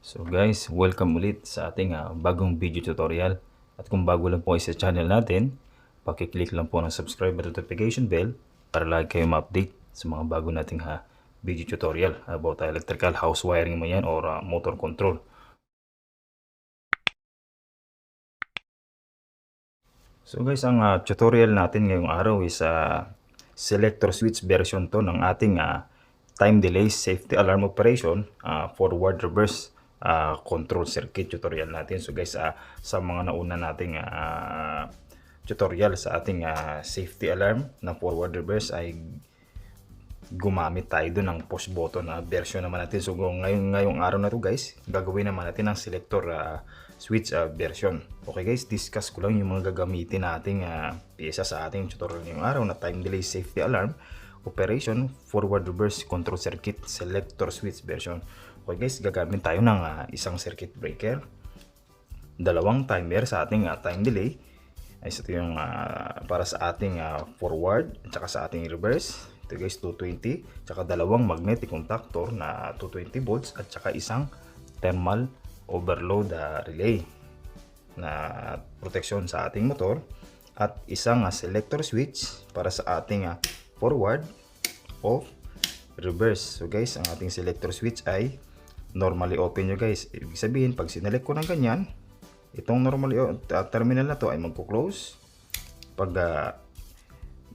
So guys, welcome ulit sa ating bagong video tutorial. At kung bago lang po sa channel natin, pakiclick lang po ng subscribe at notification bell para lagi kayo ma-update sa mga bago nating video tutorial about electrical house wiring mo yan or motor control. So guys, ang tutorial natin ngayong araw is selector switch version to ng ating time delay safety alarm operation forward reverse control circuit tutorial natin. So guys, sa mga nauna nating tutorial sa ating safety alarm na forward reverse ay gumamit tayo doon ng push button na version naman natin. So ngayong araw na to guys, gagawin naman natin ang selector switch version. Okay guys, discuss ko lang yung mga gagamitin nating pyesa sa ating tutorial ngayong araw na time delay safety alarm operation forward reverse control circuit selector switch version. Okay guys, gagamit tayo ng isang circuit breaker, dalawang timer sa ating time delay. Ay ito yung para sa ating forward at saka sa ating reverse. Ito guys, 220, tsaka dalawang magnetic contactor na 220 volts at saka isang thermal overload relay na protection sa ating motor at isang selector switch para sa ating forward, off, reverse. So guys, ang ating selector switch ay normally open nyo guys. Ibig sabihin, pag sinelect ko ng ganyan, itong normally terminal na to ay magko-close. Pag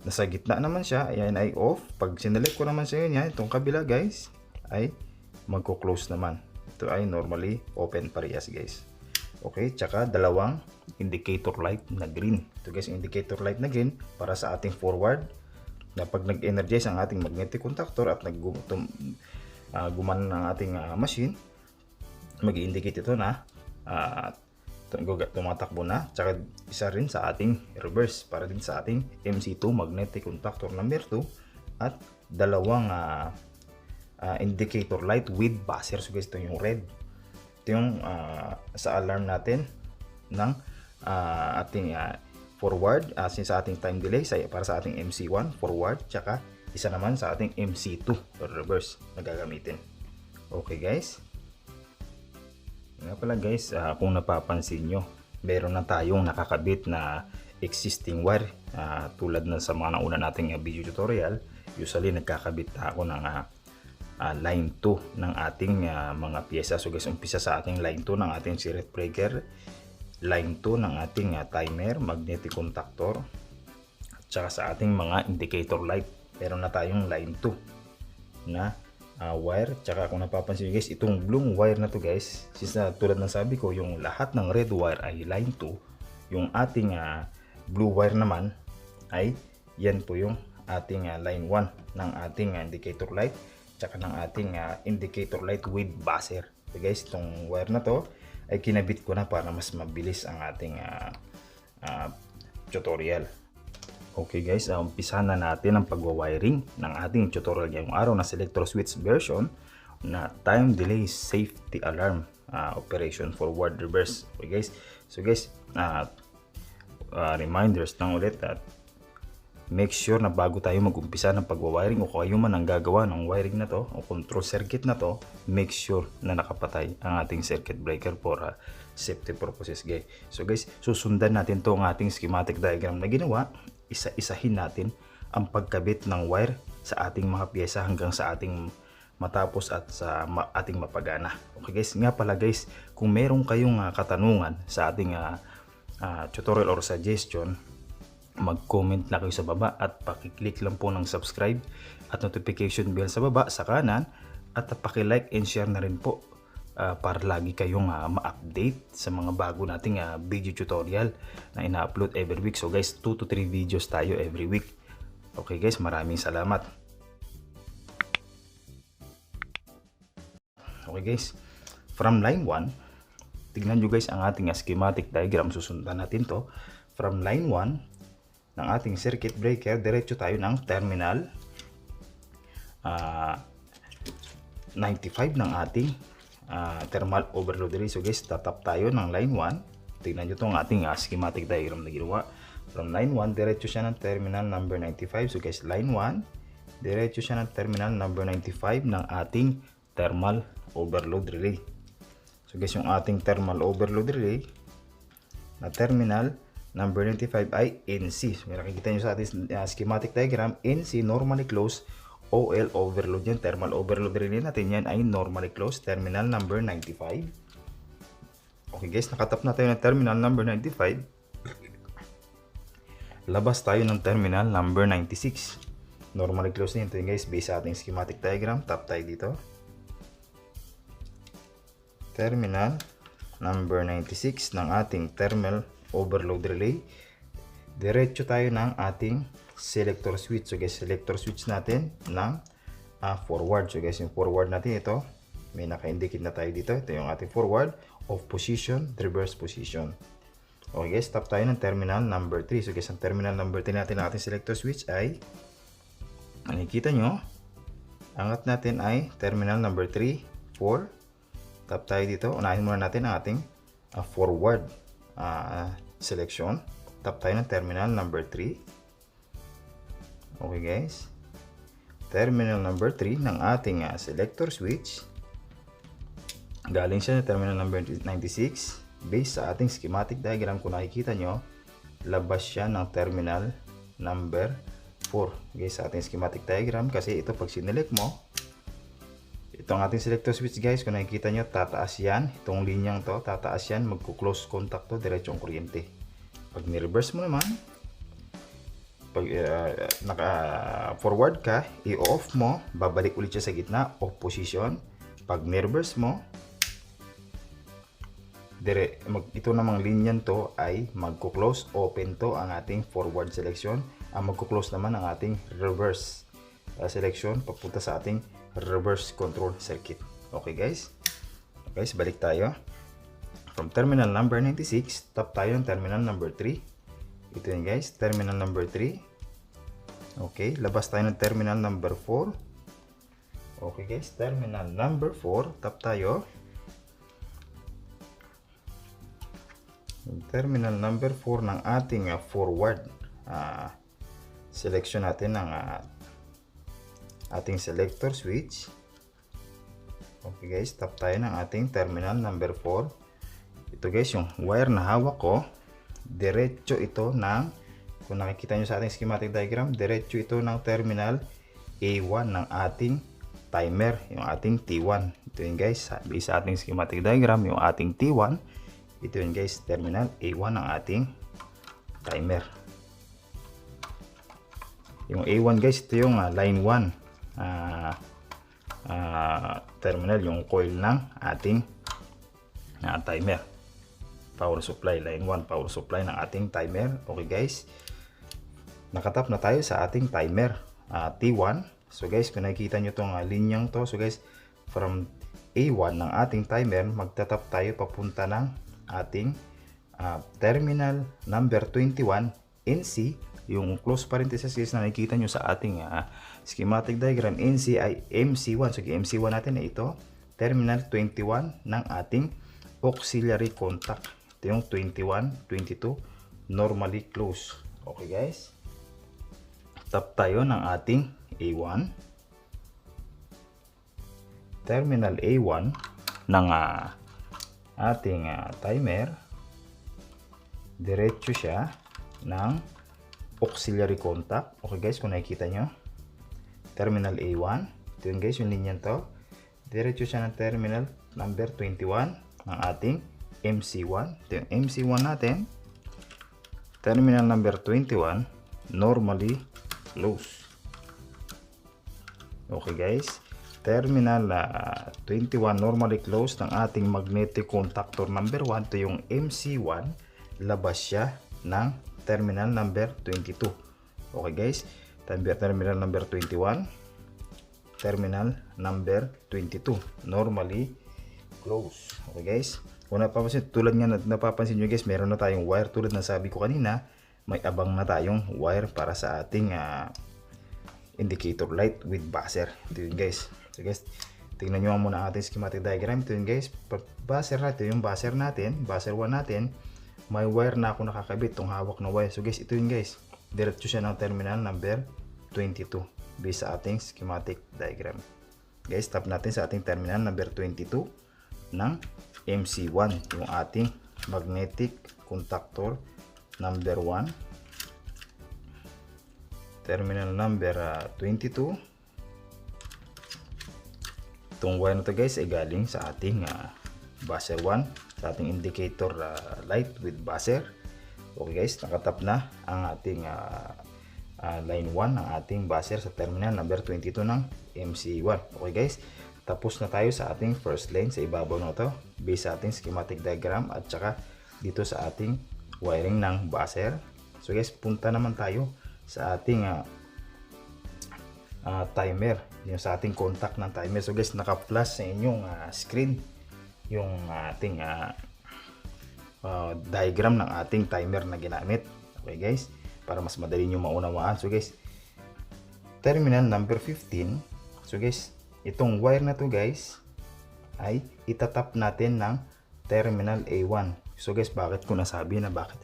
nasa gitna naman siya, ayan ay off. Pag sinelect ko naman sa ganyan, itong kabila guys, ay magko-close naman. Ito ay normally open parehas guys. Okay, tsaka dalawang indicator light na green. Ito guys, indicator light na green para sa ating forward na pag nag-energize ang ating magnetic contactor at gumana ng ating machine, mag-indicate ito na tumatakbo na. Tsaka isa rin sa ating reverse para din sa ating MC2 magnetic contactor number 2 at dalawang indicator light with buzzer. So guys, ito yung red. Ito yung sa alarm natin ng ating forward sa ating time delay para sa ating MC1 forward, tsaka isa naman sa ating MC2 or reverse na gagamitin. Okay guys, nga pala guys, kung napapansin nyo, meron na tayong nakakabit na existing wire tulad na sa mga nauna nating video tutorial. Usually nagkakabit ako ng line 2 ng ating mga pyesa. So guys, umpisa sa ating line 2 ng ating circuit breaker, line 2 ng ating timer, magnetic contactor, at saka sa ating mga indicator light. Meron na tayong line 2 na wire. Tsaka kung napapansin guys, itong blue wire na to guys, since tulad ng sabi ko, yung lahat ng red wire ay line 2, yung ating blue wire naman ay yan po yung ating line 1 ng ating indicator light, tsaka ng ating indicator light with buzzer. So guys, itong wire na to ay kinabit ko na para mas mabilis ang ating tutorial. Okay guys, umpisahan na natin ang pagwa-wiring ng ating tutorial ngayong araw na selector switch version na time delay safety alarm operation forward reverse. Okay guys, so guys, reminders lang ulit at make sure na bago tayo mag-umpisa ng pagwa-wiring o kayo man ang gagawa ng wiring na to o control circuit na to, make sure na nakapatay ang ating circuit breaker for safety purposes guys. So guys, susundan natin to ang ating schematic diagram na ginawa. Isa-isahin natin ang pagkabit ng wire sa ating mga pyesa hanggang sa ating matapos at sa ating mapagana. Okay guys, nga pala guys, kung meron kayong katanungan sa ating tutorial or suggestion, mag-comment na kayo sa baba at pakiclick lang po ng subscribe at notification bell sa baba sa kanan at paki-like and share na rin po para lagi kayong ma-update sa mga bago nating video tutorial na ina-upload every week. So guys, 2 to 3 videos tayo every week. Okay guys, maraming salamat. Okay guys, from line 1, tignan nyo guys ang ating schematic diagram. Susundan natin to. From line 1 ng ating circuit breaker, diretso tayo ng terminal 95 ng ating thermal overload relay. So guys, tatap tayo ng line 1. Tignan nyo itong ating schematic diagram na ginawa. From line 1, diretso siya ng terminal number 95. So guys, line 1, diretso siya ng terminal number 95 ng ating thermal overload relay. So So guys, yung ating thermal overload relay na terminal number 95 ay NC. So nakikita nyo sa ating schematic diagram, NC normally closed, OL overload yan. Thermal overload relay natin yan ay normally closed, terminal number 95. Okay guys, nakatap na tayo ng terminal number 95. Labas tayo ng terminal number 96. Normally closed na yun guys, based sa ating schematic diagram. Tap tayo dito. Terminal number 96 ng ating thermal overload relay. Diretso tayo ng ating selector switch. So guys, selector switch natin ng forward. So guys, yung forward natin ito, may naka-indicate na tayo dito. Ito yung ating forward, off position, reverse position. Okay guys, tap tayo ng terminal number 3. So guys, ang terminal number 3 natin ng ating selector switch ay, nakikita nyo, angat natin ay terminal number 3, 4. Tap tayo dito. Unahin muna natin ang ating forward selection. Tap tayo ng terminal number 3. Okay guys. Terminal number 3 ng ating selector switch. Galing siya sa terminal number 96. Based sa ating schematic diagram, kung nakikita nyo, labas siya ng terminal number 4. Okay, sa ating schematic diagram. Kasi ito pag sinelect mo, itong ating selector switch guys, kung nakikita nyo, tataas yan. Itong linyang to, tataas yan. Magko-close contact to, diretsong kuryente. Pag ni-reverse mo naman, pag naka-forward ka, i-off mo, babalik ulit siya sa gitna, off position. Pag ni-reverse mo, ito namang linyan to ay magko-close, open to ang ating forward selection. Ang magko-close naman ang ating reverse selection, papunta sa ating reverse control circuit. Okay guys, balik tayo from terminal number 96. Tap tayo ng terminal number 3. Ito yun guys, terminal number 3. Okay, labas tayo ng terminal number 4. Okay guys, terminal number 4. Tap tayo terminal number 4 ng ating forward selection natin ng ating selector switch. Okay guys, tap tayo ng ating terminal number 4. Ito guys, yung wire na hawak ko, diretso ito ng, kung nakikita nyo sa ating schematic diagram, diretso ito ng terminal A1 ng ating timer, yung ating T1. Ito yun guys, based sa ating schematic diagram, yung ating T1. Ito yun guys, terminal A1 ng ating timer. Yung A1 guys, ito yung line 1 terminal, yung coil ng ating timer. Power supply, line 1 power supply ng ating timer. Okay guys, nakatap na tayo sa ating timer T1. So guys, kung nakikita nyo itong linyang to, so guys, from A1 ng ating timer, magtatap tayo papunta ng ating terminal number 21 NC. Yung close parenthesis na nakikita nyo sa ating schematic diagram, NC ay MC1. So MC1 natin ay ito, terminal 21 ng ating auxiliary contact. Ito yung 21, 22 normally close. Okay guys, tap tayo ng ating A1, terminal A1 ng ating timer. Diretso siya ng auxiliary contact. Okay guys, kung nakikita nyo, terminal A1. Ito yun guys, yung linya to. Diretso siya ng terminal number 21 ng ating MC1. Ito yung MC1 natin. Terminal number 21, normally close. Okay guys, terminal 21 normally closed ng ating magnetic contactor number 1. Ito yung MC1. Labas siya ng terminal number 22. Okay guys, terminal number 21, terminal number 22 normally close. Okay guys, kung napapansin, tulad nga napapansin nyo guys, meron na tayong wire. Tulad na sabi ko kanina, may abang na tayong wire para sa ating indicator light with buzzer. Ito yun guys. So guys, tingnan nyo muna ang ating schematic diagram. Ito yun guys, buzzer natin, yung buzzer natin, buzzer 1 natin, may wire na ako nakakabit, itong hawak na wire. So guys, ito yun guys, diretso siya ng terminal number 22 based sa ating schematic diagram. Guys, tap natin sa ating terminal number 22 ng MC1, yung ating magnetic contactor number 1, terminal number 22. Itong wire na to guys ay galing sa ating buzzer 1, sa ating indicator light with buzzer. Okay guys, nakatap na ang ating line 1 ng ating buzzer sa terminal number 22 ng MC1. Okay guys, tapos na tayo sa ating first line sa ibabaw na to based sa ating schematic diagram at saka dito sa ating wiring ng buzzer. So guys, punta naman tayo sa ating timer, yung sa ating contact ng timer. So guys, naka-flash sa inyong screen yung ating diagram ng ating timer na ginamit. Okay guys, para mas madali nyo maunawaan. So guys, terminal number 15. So guys, itong wire na to guys ay itatap natin ng terminal A1. So guys, bakit ko nasabi na bakit?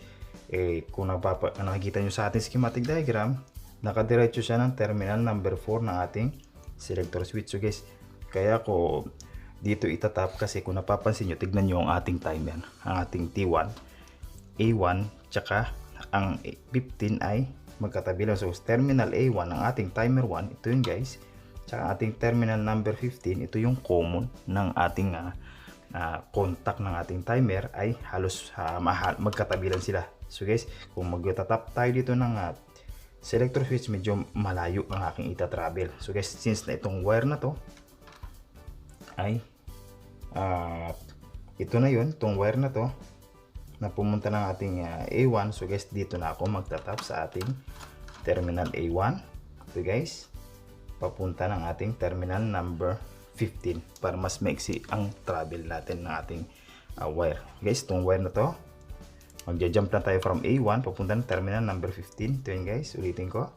Kung nakikita nyo sa ating schematic diagram, nakadiretso siya ng terminal number 4 ng ating selector switch. So guys, kaya ko dito itatap kasi kung napapansin nyo, tignan nyo ang ating timer, ang ating T1, A1, tsaka ang 15 ay magkatabi lang. So terminal A1 ng ating timer 1, ito yun guys, tsaka ating terminal number 15, ito yung common ng ating contact ng ating timer, ay halos magkatabi lang sila. So guys, kung magtatap tayo dito ng selector switch, medyo malayo ang aking ita-travel. So guys, since na itong wire na to ay ito na yun, itong wire na to na pumunta ng ating A1. So guys, dito na ako magtatap sa ating terminal A1. So guys, papunta ng ating terminal number 15 para mas maiksi ang travel natin ng ating wire. Guys, itong wire na to, magja-jump na tayo from A1 papunta ng terminal number 15. Ito yun guys, ulitin ko.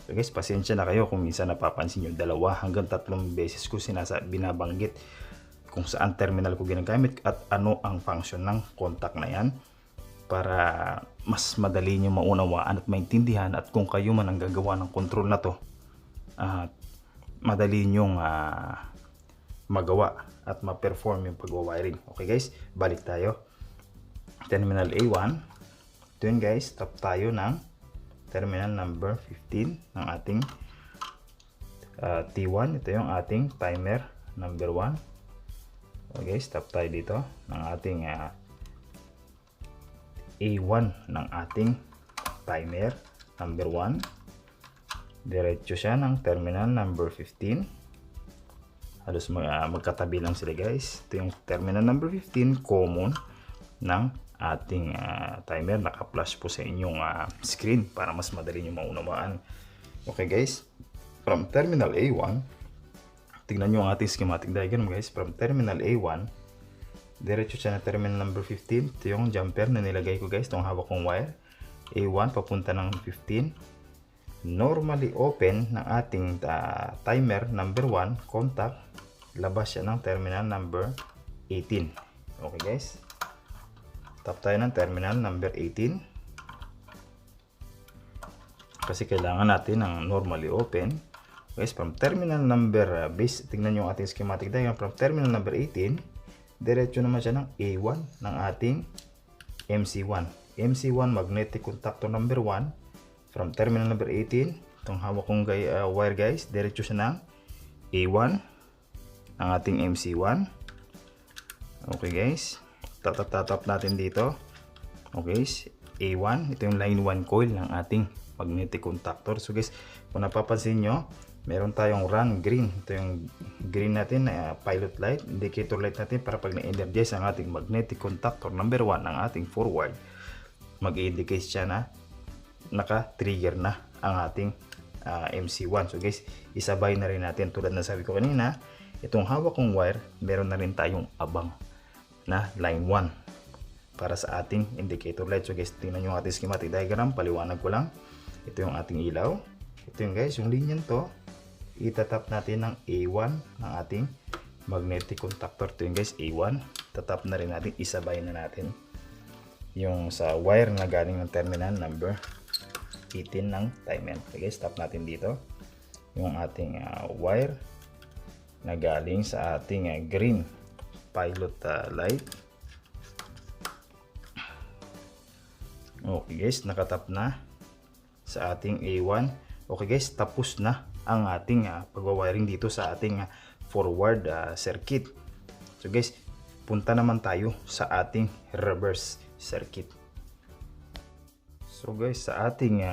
So guys, pasensya na kayo kung minsan napapansin nyo 2 hanggang 3 beses ko binabanggit kung saan terminal ko ginagamit at ano ang function ng contact na yan, para mas madali nyo maunawaan at maintindihan, at kung kayo man ang gagawa ng control na to, madali nyong magawa at ma-perform yung pag-wiring. Okay guys, balik tayo. Terminal A1, ito yun guys, tap tayo ng terminal number 15 ng ating T1. Ito yung ating timer number 1. Okay guys, tap tayo dito ng ating A1 ng ating timer number 1. Diretso siya ng terminal number 15. Halos magkatabi lang sila guys. Ito yung terminal number 15, common ng ating timer. Naka-flash po sa inyong screen para mas madali nyo maunawaan. Okay guys, from terminal A1, tignan nyo ang ating schematic diagram guys. From terminal A1, diretso siya na terminal number 15. Ito yung jumper na nilagay ko guys, itong hawak kong wire. A1 papunta ng 15. Normally open ng ating timer number 1 contact, labas siya ng terminal number 18. Okay guys, tap tayo ng terminal number 18 kasi kailangan natin ng normally open. Guys, from terminal number base, tingnan nyo ang ating schematic diagram. From terminal number 18, diretso naman siya ng A1 ng ating MC1. MC1 magnetic contactor number 1. From terminal number 18, itong hawak kong wire guys, diretso siya ng A1 ng ating MC1. Okay guys, tatap natin dito. Okay guys, A1, ito yung line 1 coil ng ating magnetic contactor. So guys, kung napapansin nyo, meron tayong run green. Ito yung green natin na pilot light, indicator light natin para pag na-energize ang ating magnetic contactor number 1 ng ating forward, mag-indicate siya na naka-trigger na ang ating MC1. So guys, isabay na rin natin. Tulad na sabi ko kanina, itong hawak kong wire, meron na rin tayong abang na line 1 para sa ating indicator light. So guys, tingnan nyo ang ating schematic diagram, paliwanag ko lang. Ito yung ating ilaw. Ito yung guys, yung linya to, itatap natin ng A1 ng ating magnetic contactor. Ito yung guys, A1. Tatap na rin natin, isabay na natin yung sa wire na galing ng terminal number 18 ng timer. Okay guys, tap natin dito yung ating wire na galing sa ating green pilot light. Okay guys, nakatap na sa ating A1. Okay guys, tapos na ang ating pagwawiring dito sa ating forward circuit. So guys, punta naman tayo sa ating reverse circuit. So guys, sa ating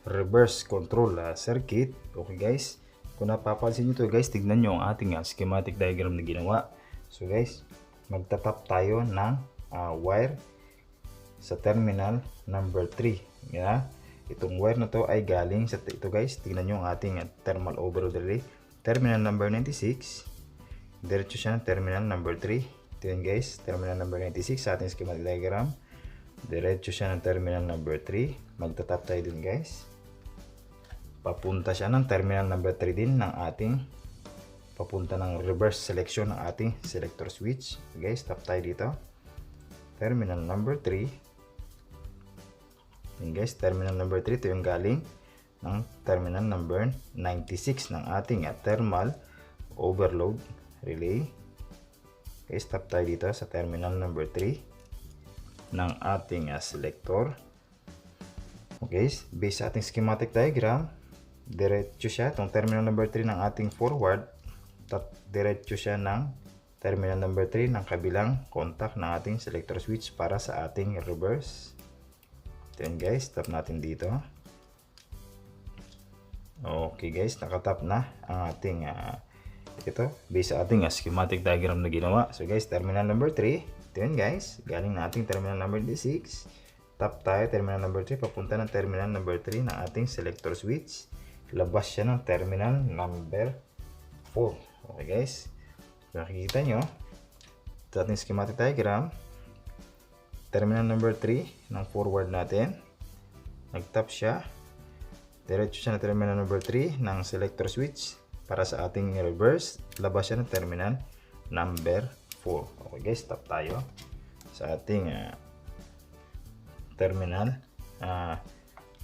reverse control circuit, okay guys, kung napapansin nyo to guys, tignan nyo ang ating schematic diagram na ginawa. So guys, magtatap tayo ng wire sa terminal number 3. Yeah? Itong wire na to ay galing sa ito guys, tignan nyo ang ating thermal overload relay, terminal number 96, diretso siya ng terminal number 3. Ito yun guys, terminal number 96 sa ating schematic diagram, diretso siya ng terminal number 3. Magtatap tayo dun guys, papunta siya ng terminal number 3 din ng ating, papunta ng reverse selection ng ating selector switch. Guys, tap tayo dito, terminal number 3. Yun guys, terminal number 3, ito yung galing ng terminal number 96 ng ating thermal overload relay. Okay, stop tayo dito sa terminal number 3 ng ating selector. Okay, based sa ating schematic diagram, diretso siya, itong terminal number 3 ng ating forward, diretso siya ng terminal number 3 ng kabilang contact ng ating selector switch para sa ating reverse. Then guys, tap natin dito. Okay guys, nakatap na ang ating ito based sa ating schematic diagram na ginawa. So guys, terminal number 3, ito yun guys, galing na ating terminal number 6. Tap tayo terminal number 3, papunta ng terminal number 3 ng ating selector switch. Labas siya ng terminal number 4. Okay guys, nakikita nyo sa ating schematic diagram, terminal number 3 ng forward natin, nagtap siya, diretso siya ng terminal number 3 ng selector switch para sa ating reverse, labas siya ng terminal number 4. Okay guys, tap tayo sa ating terminal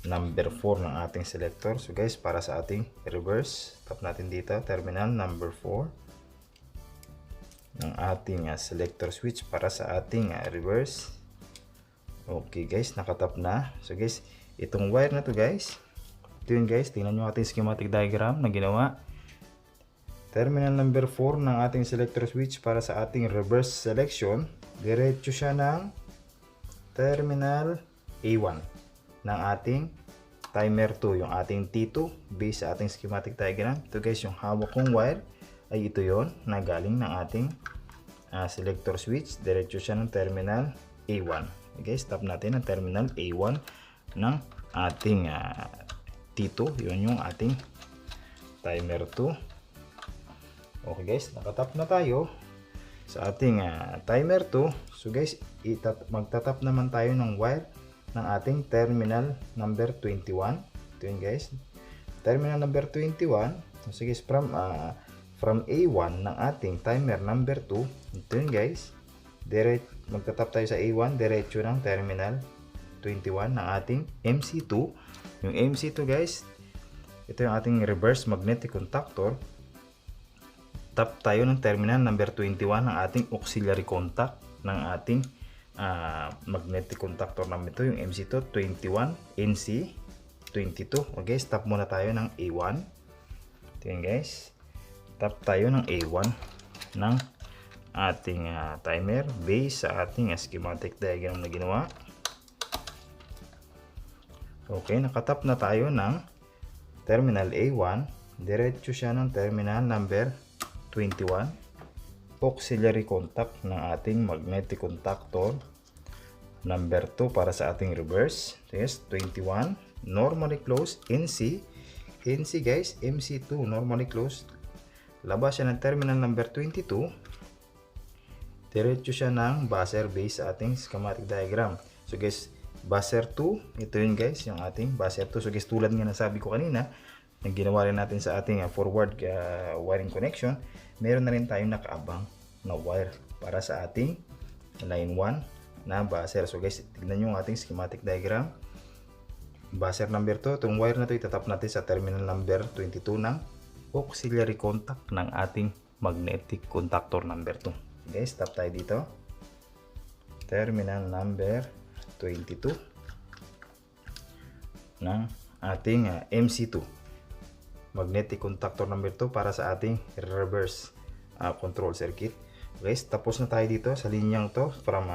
number 4 ng ating selector. So guys, para sa ating reverse, tap natin dito, terminal number 4 ng ating selector switch para sa ating reverse. Okay guys, nakatap na. So guys, itong wire na to guys, ito yun guys, tingnan nyo ating schematic diagram na ginawa. Terminal number 4 ng ating selector switch para sa ating reverse selection, diretso siya ng terminal A1 ng ating timer 2, yung ating T2 based sa ating schematic diagram. Ito guys, yung hawak kong wire ay ito yon na galing ng ating selector switch, diretso siya ng terminal A1. Okay, stop natin ang terminal A1 ng ating T2. Yun yung ating timer 2. Okay guys, nakatap na tayo sa ating timer 2. So guys, magtatap naman tayo ng wire ng ating terminal number 21. Ito yun guys, terminal number 21. So guys, from A1 ng ating timer number 2, ito yun guys, magtatap tayo sa A1, diretso ng terminal 21 ng ating MC2. Yung MC2 guys, ito yung ating reverse magnetic contactor. Tap tayo ng terminal number 21 ng ating auxiliary contact ng ating magnetic contactor namin ito, yung MC2 21, NC 22. Okay, stop muna tayo ng A1. Ito yun guys, tap tayo ng A1 ng ating timer based sa ating schematic diagram na ginawa. Okay, nakatap na tayo ng terminal A1, diretso siya ng terminal number 21, auxiliary contact ng ating magnetic contactor number 2 para sa ating reverse. Yes, 21 normally closed, NC guys, MC2 normally closed, labas siya ng terminal number 22, diretso siya ng buzzer base sa ating schematic diagram. So guys, buzzer 2, ito yun guys, yung ating buzzer 2. So guys, tulad nga nasabi ko kanina, nang ginawa rin natin sa ating forward wiring connection, meron na rin tayong nakaabang na wire para sa ating line 1 na buzzer. So guys, tignan nyo ang ating schematic diagram. Buzzer number 2, itong wire na ito itatap natin sa terminal number 22 ng auxiliary contact ng ating magnetic contactor number 2. Guys, tap tayo dito. Terminal number 22 ng ating MC2. Magnetic contactor number 2 para sa ating reverse control circuit. Guys, tapos na tayo dito sa linyang to from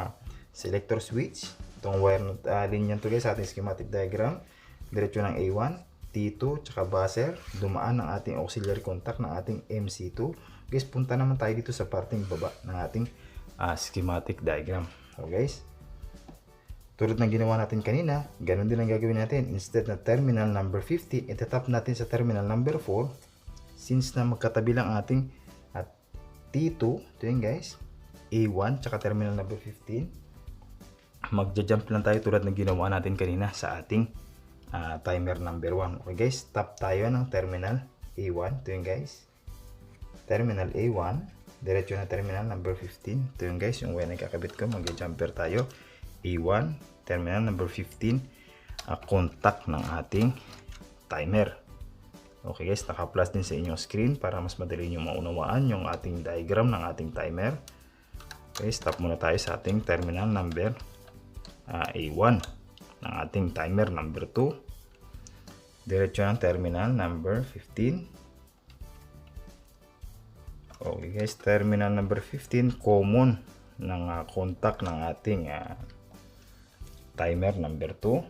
selector switch. Itong wire linyang to guys sa ating schematic diagram. Diretso ng A1, T2, tsaka buzzer. Dumaan ang ating auxiliary contact ng ating MC2. Guys, punta naman tayo dito sa parting baba ng ating schematic diagram. So guys, tulad ng ginawa natin kanina, ganun din ang gagawin natin. Instead na terminal number 50, itatap natin sa terminal number 4. Since na magkatabi lang ating T2, ito yun guys, A1, tsaka terminal number 15. Magja-jump lang tayo tulad ng ginawa natin kanina sa ating timer number 1. Okay guys, tap tayo ng terminal A1, ito yun guys. Terminal A1, diretso na terminal number 15. Ito yun guys, yung wire na kakabit ko, magja-jumper tayo. A1, terminal number 15, contact ng ating timer. Okay guys, naka-plus din sa inyong screen para mas madali nyo maunawaan yung ating diagram ng ating timer. Okay, stop muna tayo sa ating terminal number A1 ng ating timer number 2. Diretso ng terminal number 15. Okay guys, terminal number 15, common ng contact ng ating timer number 2.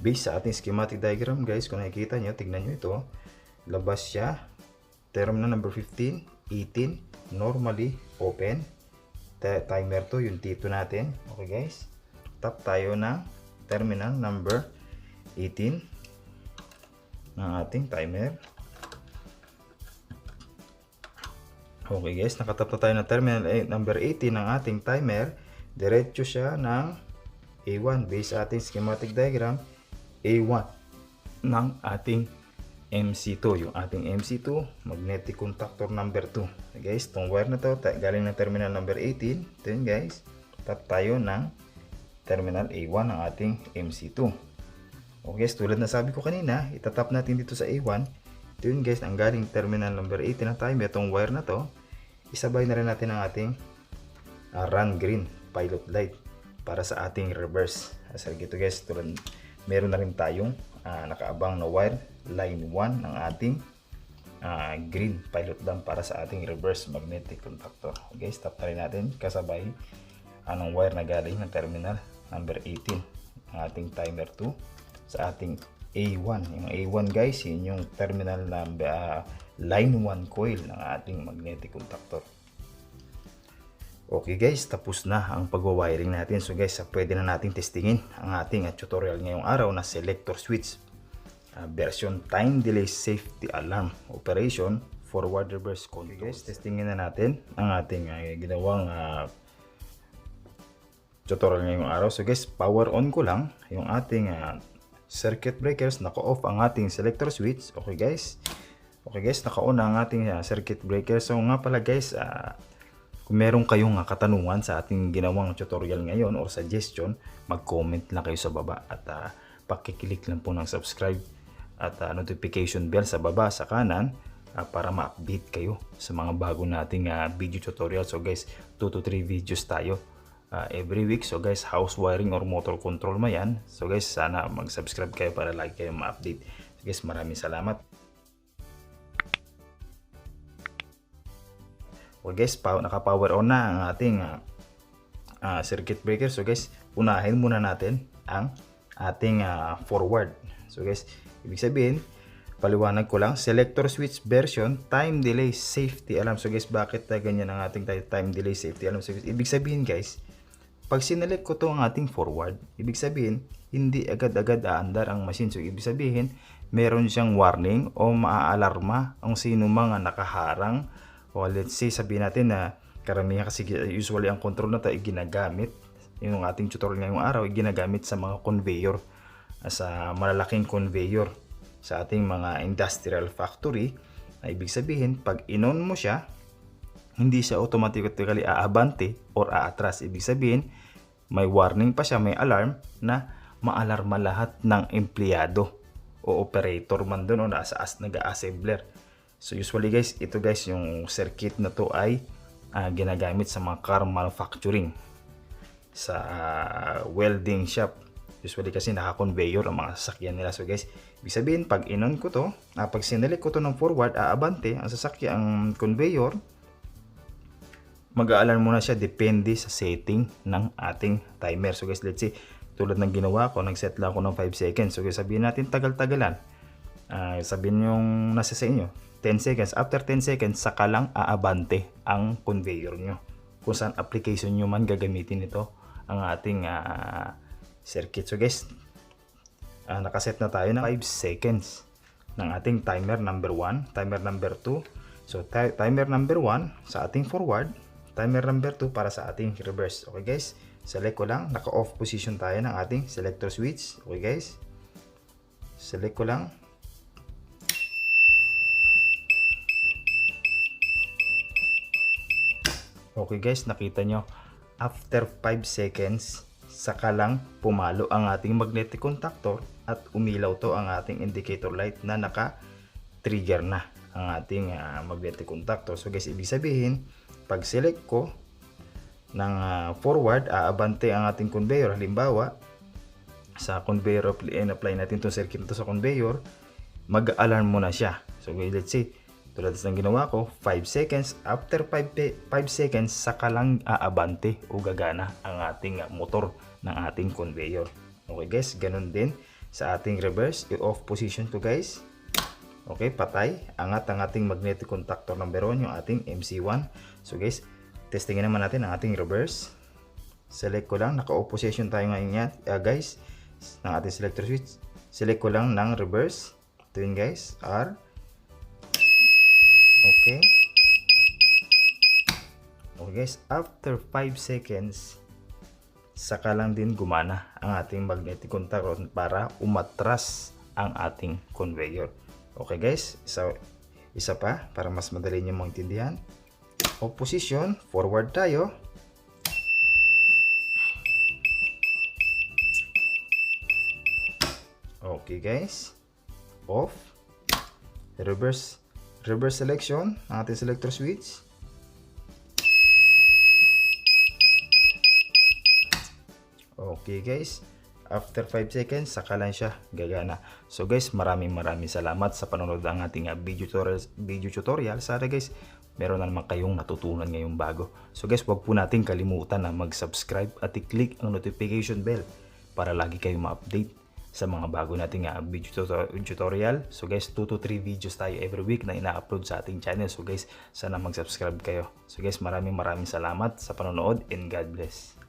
Based sa ating schematic diagram guys, kung nakikita nyo, tignan nyo ito, labas siya, terminal number 15, 18, normally open, timer 2, yung T2 natin. Okay guys, tap tayo ng terminal number 18 ng ating timer. Okay guys, nakatap na tayo ng terminal number 18 ng ating timer. Diretso siya ng A1 based sa ating schematic diagram. A1 ng ating MC2, yung ating MC2 magnetic contactor number 2. Okay guys, itong wire na to galing ng terminal number 18. Ito yun guys, tap tayo ng terminal A1 ng ating MC2. Okay guys, tulad na sabi ko kanina, itatap natin dito sa A1. Ito yun guys, ang galing terminal number 18 na timer, itong wire na to, isabay na rin natin ang ating run green pilot light para sa ating reverse circuit. Ito guys, tulad meron na rin tayong nakaabang na wire line 1 ng ating green pilot lamp para sa ating reverse magnetic contactor. Okay, stop na rin natin kasabay anong wire na galing ng terminal number 18 ng ating timer 2 sa ating A1. Yung A1 guys, yun yung terminal number line 1 coil ng ating magnetic contactor. Okay guys, tapos na ang pagwa-wiring natin. So guys, pwede na natin testingin ang ating tutorial ngayong araw na selector switch version time delay safety alarm operation forward reverse control. Okay guys, testingin na natin ang ating ginawang tutorial ngayong araw. So guys, power on ko lang yung ating circuit breakers. Naka-off ang ating selector switch. Okay guys, naka-on na ang ating circuit breaker. So nga pala guys, kung meron kayong katanungan sa ating ginawang tutorial ngayon or suggestion, mag-comment lang kayo sa baba at pakiclick lang po ng subscribe at notification bell sa baba sa kanan para ma-update kayo sa mga bago nating video tutorial. So guys, 2 to 3 videos tayo every week. So guys, house wiring or motor control man yan. So guys, sana mag-subscribe kayo para lagi kayo ma-update. So guys, maraming salamat. Okay guys, naka-power on na ang ating circuit breaker. So guys, unahin muna natin ang ating forward. So guys, ibig sabihin, paliwanag ko lang, selector switch version time delay safety alarm. So guys, bakit ganyan ang ating time delay safety alarm? So guys, ibig sabihin guys, pag sinelect ko to ang ating forward, ibig sabihin, hindi agad-agad aandar ang machine. So ibig sabihin, meron siyang warning o maaalarma ang sino mga nakaharang. O let's say, sabihin natin na karamihan kasi usually ang control na ito ay ginagamit, yung ating tutorial ngayong araw ay ginagamit sa mga conveyor, sa malalaking conveyor sa ating mga industrial factory. Na ibig sabihin, pag in-on mo siya, hindi siya automatically aabante or aatras. Ibig sabihin, may warning pa siya, may alarm na maalarma lahat ng empleyado o operator man doon o nag-assembler. So usually guys, ito guys, yung circuit na to ay ginagamit sa mga car manufacturing, sa welding shop. Usually kasi naka-conveyor ang mga sasakyan nila. So guys, ibig sabihin pag inon ko to, pag sinalik ko to ng forward, aabante ang sasakyan, ang conveyor, mag-aalarm muna siya depende sa setting ng ating timer. So guys, let's say tulad ng ginawa ko, nag-set lang ako ng 5 seconds. So guys, sabihin natin tagal-tagalan. Sabihin yung nasa sa inyo, 10 seconds. After 10 seconds, saka lang aabante ang conveyor nyo. Kung saan application nyo man gagamitin ito, ang ating circuit. So guys, nakaset na tayo ng 5 seconds ng ating timer number 1, timer number 2. So timer number 1 sa ating forward, timer number 2 para sa ating reverse. Okay guys, select ko lang, naka-off position tayo ng ating selector switch. Okay guys, select ko lang. Okay guys, nakita nyo, after 5 seconds, saka lang pumalo ang ating magnetic contactor at umilaw to ang ating indicator light na naka-trigger na ang ating magnetic contactor. So guys, ibig sabihin, pag select ko ng forward, aabante ang ating conveyor. Halimbawa, sa conveyor, apply natin itong circuit ito sa conveyor, mag-alarm muna siya. So guys, let's say, tulad ng ginawa ko, 5 seconds. After 5 seconds, saka lang aabante o gagana ang ating motor ng ating conveyor. Okay guys, ganun din sa ating reverse. I-off position to guys. Okay, patay. Angat ang ating magnetic contactor number 1, yung ating MC1. So guys, testingin naman natin ang ating reverse. Select ko lang, naka-off position tayo ngayon yan, guys, ng ating selector switch. Select ko lang ng reverse. Ito yun guys, R. Okay. Okay guys, after 5 seconds, saka lang din gumana ang ating magnetic contactor para umatras ang ating conveyor. Okay guys, isa pa para mas madali nyo maintindihan. Off position, forward tayo. Okay guys, off. Reverse selection ng ating selector switch. Okay guys, after 5 seconds, saka lang siya gagana. So guys, maraming salamat sa panonood ng ating video tutorial. Sana guys, meron na naman kayong natutunan ngayong bago. So guys, wag po natin kalimutan na mag-subscribe at i-click ang notification bell para lagi kayong ma-update sa mga bago nating video tutorial. So guys, 2 to 3 videos tayo every week na ina-upload sa ating channel. So guys, sana mag-subscribe kayo. So guys, maraming salamat sa panonood and God bless.